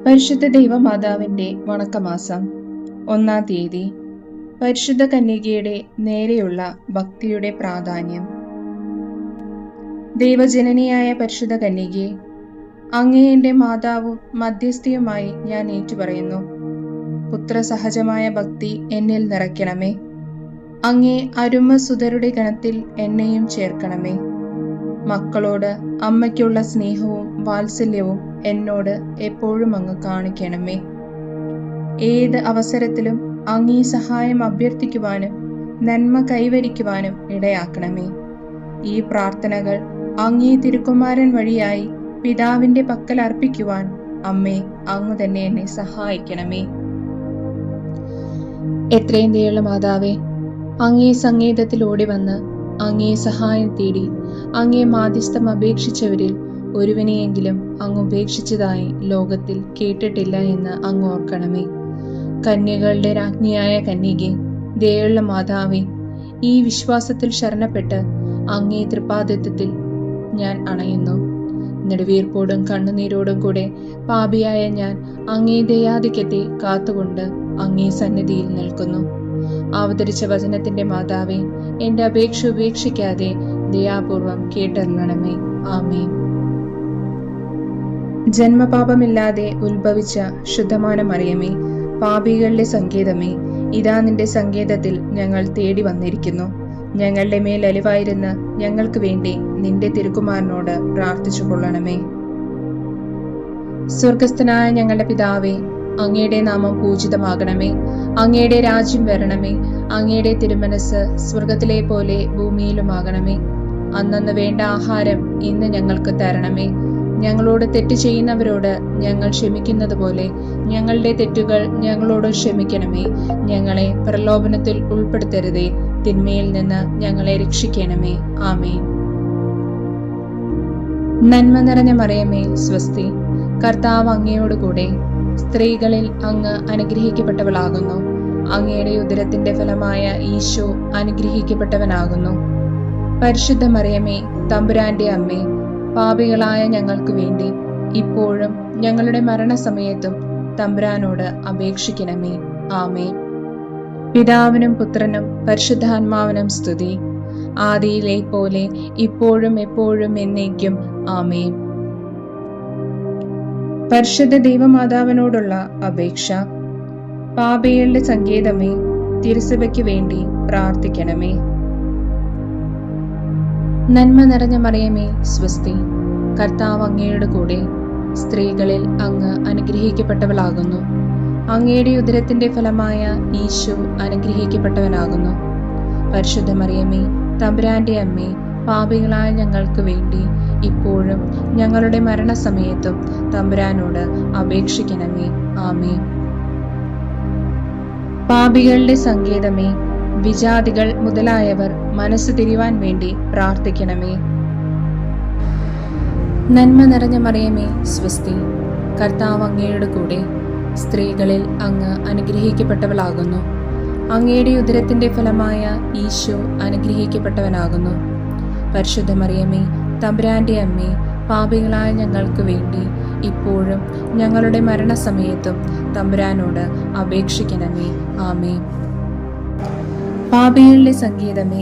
പരിശുദ്ധ ദൈവമാതാവിന്റെ വണക്കമാസം 1-ാം തീയതി. പരിശുദ്ധ കന്യകയുടെ നേരെയുള്ള ഭക്തിയുടെ പ്രാധാന്യം. ദൈവജനനിയായ പരിശുദ്ധ കന്യകയെ, അങ്ങേ എൻ്റെ മാതാവും മധ്യസ്ഥയുമായി ഞാൻ ഏറ്റുപറയുന്നു. പുത്രസഹജമായ ഭക്തി എന്നിൽ നിറയ്ക്കണമേ. അങ്ങേ അരുമസുതരുടെ ഗണത്തിൽ എന്നെയും ചേർക്കണമേ. മക്കളോട് അമ്മയ്ക്കുള്ള സ്നേഹവും വാത്സല്യവും എന്നോട് എപ്പോഴും അങ്ങ് കാണിക്കണമേ. ഏത് അവസരത്തിലും അങ്ങേ സഹായം അഭ്യർത്ഥിക്കുവാനും നന്മ കൈവരിക്കുവാനും ഇടയാക്കണമേ. ഈ പ്രാർത്ഥനകൾ അങ്ങേ തിരുക്കുമാരൻ വഴിയായി പിതാവിന്റെ പക്കൽ അർപ്പിക്കുവാൻ അമ്മേ, അങ്ങ് തന്നെ എന്നെ സഹായിക്കണമേ. എത്രയും ദയുള്ള മാതാവേ, അങ്ങേ സങ്കേതത്തിൽ ഓടിവന്ന് അങ്ങേ സഹായം തേടി അങ്ങേ മാധ്യസ്ഥം അപേക്ഷിച്ചവരിൽ ഒരുവനെയെങ്കിലും അങ്ങ് ഉപേക്ഷിച്ചതായി ലോകത്തിൽ കേട്ടിട്ടില്ല എന്ന് അങ്ങ് ഓർക്കണമേ. കന്യകളുടെ രാജ്ഞിയായ കന്യകെ, ദയുള്ള മാതാവേ, ഈ വിശ്വാസത്തിൽ ശരണപ്പെട്ട് അങ്ങേ തൃപാദത്വത്തിൽ ഞാൻ അണയുന്നു. നെടുവീർപ്പോടും കണ്ണുനീരോടും കൂടെ പാപിയായ ഞാൻ അങ്ങേ ദയാധിക്യത്തെ കാത്തുകൊണ്ട് അങ്ങേ സന്നിധിയിൽ നിൽക്കുന്നു. അവതരിച്ച വചനത്തിന്റെ മാതാവേ, എന്റെ അപേക്ഷ ഉപേക്ഷിക്കാതെ ദയാപൂർവം കേട്ടറിയണമേ. ആമേൻ. ജന്മപാപമില്ലാതെ ഉത്ഭവിച്ച ശുദ്ധമായ മറിയമേ, പാപികളുടെ സങ്കേതമേ, ഇതാ നിന്റെ സങ്കേതത്തിൽ ഞങ്ങൾ തേടി വന്നിരിക്കുന്നു. ഞങ്ങളുടെ മേൽ അലിവായിരുന്ന് ഞങ്ങൾക്ക് വേണ്ടി നിന്റെ തിരുക്കുമാരനോട് പ്രാർത്ഥിച്ചു കൊള്ളണമേ. സ്വർഗസ്ഥനായ ഞങ്ങളുടെ പിതാവേ, അങ്ങയുടെ നാമം പൂജിതമാകണമേ. അങ്ങയുടെ രാജ്യം വരണമേ. അങ്ങയുടെ തിരുമനസ് സ്വർഗത്തിലെ പോലെ ഭൂമിയിലുമാകണമേ. അന്നന്ന് വേണ്ട ആഹാരം ഇന്ന് ഞങ്ങൾക്ക് തരണമേ. ഞങ്ങളോട് തെറ്റ് ചെയ്യുന്നവരോട് ഞങ്ങൾ ക്ഷമിക്കുന്നത് പോലെ ഞങ്ങളുടെ തെറ്റുകൾ ഞങ്ങളോട് ക്ഷമിക്കണമേ. ഞങ്ങളെ പ്രലോഭനത്തിൽ ഉൾപ്പെടുത്തരുതേ, തിന്മയിൽ നിന്ന് ഞങ്ങളെ രക്ഷിക്കണമേ. ആമേൻ. നന്മ നിറഞ്ഞ മറിയമേ, സ്വസ്തി. കർത്താവ് അങ്ങയോടുകൂടെ സ്ത്രീകളിൽ അങ്ങ് അനുഗ്രഹിക്കപ്പെട്ടവളാകുന്നു. അങ്ങയുടെ ഉദരത്തിന്റെ ഫലമായ ഈശോ അനുഗ്രഹിക്കപ്പെട്ടവനാകുന്നു. പരിശുദ്ധ മറിയമേ, തമ്പുരാന്റെ അമ്മേ, പാപികളായ ഞങ്ങൾക്ക് വേണ്ടി ഇപ്പോഴും ഞങ്ങളുടെ മരണസമയത്തും തമ്പുരാനോട് അപേക്ഷിക്കണമേ. ആമേൻ. പിതാവിനും പുത്രനും പരിശുദ്ധാത്മാവിനും സ്തുതി. ആദിയിലെ പോലെ ഇപ്പോഴും എപ്പോഴും എന്നേക്കും. ആമേൻ. പരിശുദ്ധ ദൈവമാതാവിനോടുള്ള അപേക്ഷ. പാപികളുടെ സങ്കേതമേ, തിരുസഭയ്ക്ക് വേണ്ടി പ്രാർത്ഥിക്കണമേ. നന്മ നിറഞ്ഞ മറിയമേ, സ്വസ്തി. കർത്താവ് അങ്ങയുടെ കൂടെ സ്ത്രീകളിൽ അങ്ങ് അനുഗ്രഹിക്കപ്പെട്ടവളാകുന്നു. അങ്ങയുടെ ഉദരത്തിന്റെ ഫലമായ ഈശോ അനുഗ്രഹിക്കപ്പെട്ടവനാകുന്നു. പരിശുദ്ധ മറിയമേ, തമ്പുരാന്റെ അമ്മേ, പാപികളായ ഞങ്ങൾക്ക് വേണ്ടി ഇപ്പോഴും ഞങ്ങളുടെ മരണസമയത്തും തമ്പുരാനോട് അപേക്ഷിക്കണമേ. ആമേൻ. പാപികളുടെ സങ്കേതമേ, വിജാതികൾ മുതലായവർ മനസ്സ് തിരിവാൻ വേണ്ടി പ്രാർത്ഥിക്കണമേ. നന്മ നിറഞ്ഞ മറിയമേ, സ്വസ്തി. കർത്താവ് അങ്ങയുടെ കൂടെ സ്ത്രീകളിൽ അങ്ങ് അനുഗ്രഹിക്കപ്പെട്ടവളാകുന്നു. അങ്ങയുടെ ഉദരത്തിന്റെ ഫലമായ ഈശോ അനുഗ്രഹിക്കപ്പെട്ടവനാകുന്നു. പരിശുദ്ധ മറിയമേ, തമ്പുരാന്റെ അമ്മേ, പാപികളായ ഞങ്ങൾക്ക് വേണ്ടി ഇപ്പോഴും ഞങ്ങളുടെ മരണസമയത്തും തമ്പുരാനോട് അപേക്ഷിക്കണമേ. ആമേൻ. പാപികളുടെ സങ്കേതമേ,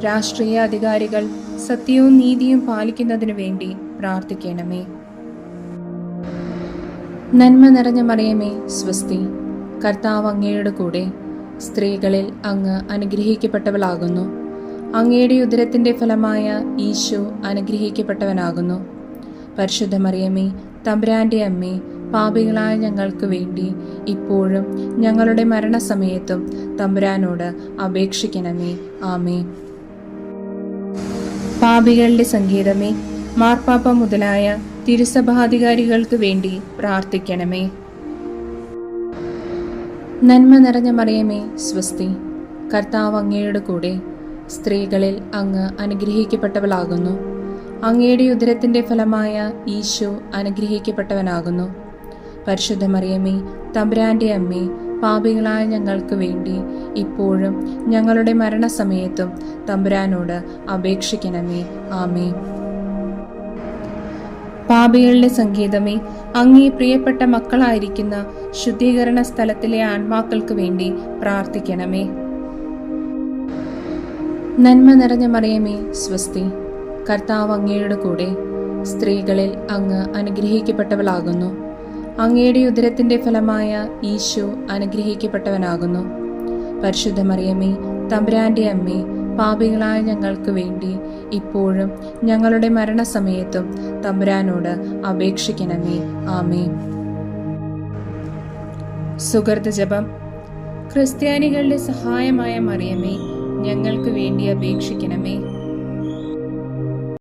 രാഷ്ട്രീയ അധികാരികൾ സത്യവും നീതിയും പാലിക്കുന്നതിനു വേണ്ടി പ്രാർത്ഥിക്കണമേ. നന്മ നിറഞ്ഞ മറിയമേ, സ്വസ്തി. കർത്താവ് അങ്ങയുടെ കൂടെ സ്ത്രീകളിൽ അങ്ങ് അനുഗ്രഹിക്കപ്പെട്ടവളാകുന്നു. അങ്ങയുടെ ഉദരത്തിന്റെ ഫലമായ ഈശോ അനുഗ്രഹിക്കപ്പെട്ടവനാകുന്നു. പരിശുദ്ധ മറിയമേ, തമ്പുരാന്റെ അമ്മേ, പാപികളായ ഞങ്ങൾക്ക് വേണ്ടി ഇപ്പോഴും ഞങ്ങളുടെ മരണസമയത്തും തമ്പുരാനോട് അപേക്ഷിക്കണമേ. ആമേൻ. പാപികളുടെ സങ്കേതമേ, മാർപ്പാപ്പ മുതലായ തിരുസഭാധികാരികൾക്ക് വേണ്ടി പ്രാർത്ഥിക്കണമേ. നന്മ നിറഞ്ഞ മറിയമേ, സ്വസ്തി. കർത്താവ് അങ്ങയുടെ കൂടെ സ്ത്രീകളിൽ അങ്ങ് അനുഗ്രഹിക്കപ്പെട്ടവളാകുന്നു. അങ്ങയുടെ ഉദരത്തിന്റെ ഫലമായ ഈശോ അനുഗ്രഹിക്കപ്പെട്ടവനാകുന്നു. പരിശുദ്ധ മറിയമേ, തമ്പുരാന്റെ അമ്മേ, പാപികളായ ഞങ്ങൾക്ക് വേണ്ടി ഇപ്പോഴും ഞങ്ങളുടെ മരണസമയത്തും തമ്പുരാനോട് അപേക്ഷിക്കണമേ. ആമേൻ. പാപികളുടെ സംഗീതമേ, അങ്ങേ പ്രിയപ്പെട്ട മക്കളായിരിക്കുന്ന ശുദ്ധീകരണ സ്ഥലത്തിലെ ആത്മാക്കൾക്ക് വേണ്ടി പ്രാർത്ഥിക്കണമേ. നന്മ നിറഞ്ഞ മറിയമേ, സ്വസ്തി. കർത്താവ് അങ്ങയുടെ കൂടെ, സ്ത്രീകളിൽ അങ്ങ് അനുഗ്രഹിക്കപ്പെട്ടവളാകുന്നു. അങ്ങയുടെ ഉദരത്തിന്റെ ഫലമായ ഈശോ അനുഗ്രഹിക്കപ്പെട്ടവനാകുന്നു. പരിശുദ്ധ മറിയമേ, തമ്പുരാന്റെ അമ്മേ, പാപികളായ ഞങ്ങൾക്ക് വേണ്ടി ഇപ്പോഴും ഞങ്ങളുടെ മരണസമയത്തും തമ്പുരാനോട് അപേക്ഷിക്കണമേ. ആമേൻ. സുഗർദ ജപം. ക്രിസ്ത്യാനികളുടെ സഹായമായ മറിയമേ, ഞങ്ങൾക്ക് വേണ്ടി അപേക്ഷിക്കണമേ.